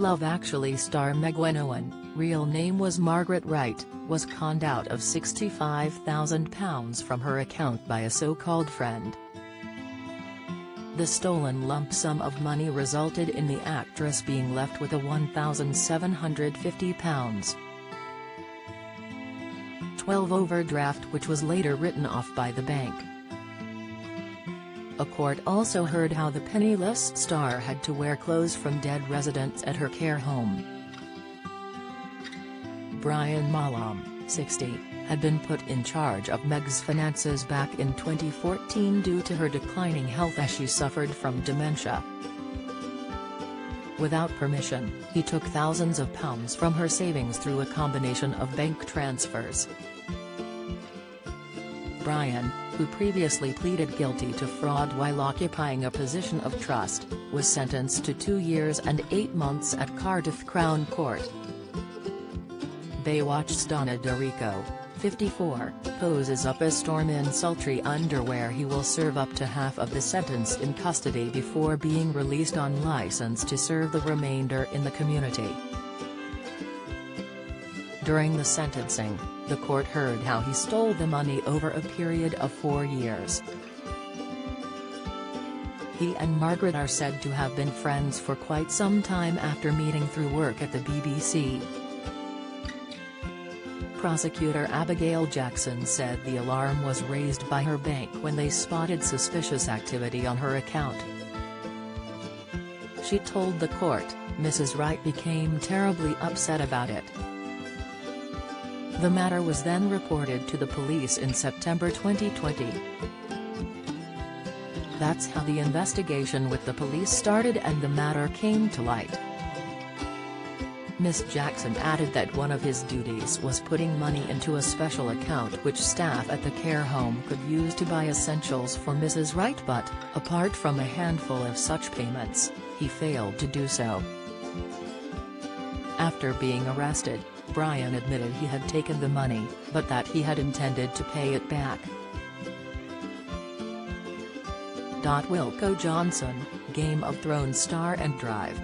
Love Actually star Meg Winnowen, real name was Margaret Wright, was conned out of £65,000 from her account by a so-called friend. The stolen lump sum of money resulted in the actress being left with a £1,750 12 overdraft, which was later written off by the bank. A court also heard how the penniless star had to wear clothes from dead residents at her care home. Brian Malam, 60, had been put in charge of Meg's finances back in 2014 due to her declining health as she suffered from dementia. Without permission, he took thousands of pounds from her savings through a combination of bank transfers. Brian, who previously pleaded guilty to fraud while occupying a position of trust, was sentenced to 2 years and 8 months at Cardiff Crown Court. Baywatch's Donna D'Errico, 54, poses up as Storm in sultry underwear. He will serve up to half of the sentence in custody before being released on license to serve the remainder in the community. During the sentencing, the court heard how he stole the money over a period of 4 years. He and Margaret are said to have been friends for quite some time after meeting through work at the BBC. Prosecutor Abigail Jackson said the alarm was raised by her bank when they spotted suspicious activity on her account. She told the court, Mrs. Wright became terribly upset about it. The matter was then reported to the police in September 2020. That's how the investigation with the police started and the matter came to light. Ms. Jackson added that one of his duties was putting money into a special account which staff at the care home could use to buy essentials for Mrs. Wright, but, apart from a handful of such payments, he failed to do so. After being arrested, Brian admitted he had taken the money, but that he had intended to pay it back. Wilko Johnson, Game of Thrones star and Drive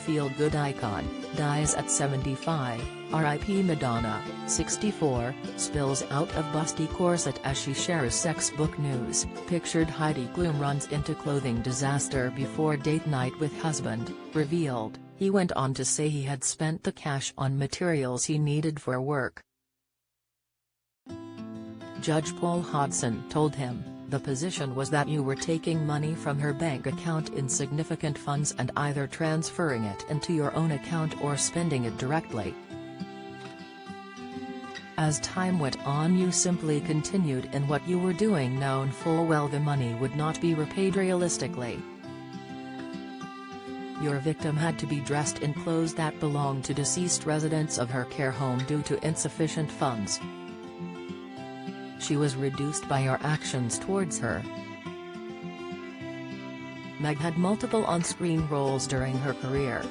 feel-good icon, dies at 75, R.I.P. Madonna, 64, spills out of busty corset as she shares sex book news. Pictured Heidi Klum runs into clothing disaster before date night with husband, revealed. He went on to say he had spent the cash on materials he needed for work. Judge Paul Hodson told him, the position was that you were taking money from her bank account in significant funds and either transferring it into your own account or spending it directly. As time went on, you simply continued in what you were doing, knowing full well the money would not be repaid realistically. Your victim had to be dressed in clothes that belonged to deceased residents of her care home due to insufficient funds. She was reduced by your actions towards her. Meg had multiple on-screen roles during her career.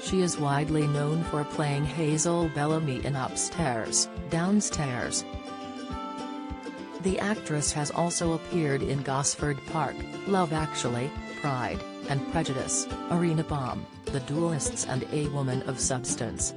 She is widely known for playing Hazel Bellamy in Upstairs, Downstairs. The actress has also appeared in Gosford Park, Love Actually, Pride and Prejudice, Arena Bomb, The Duelists and A Woman of Substance.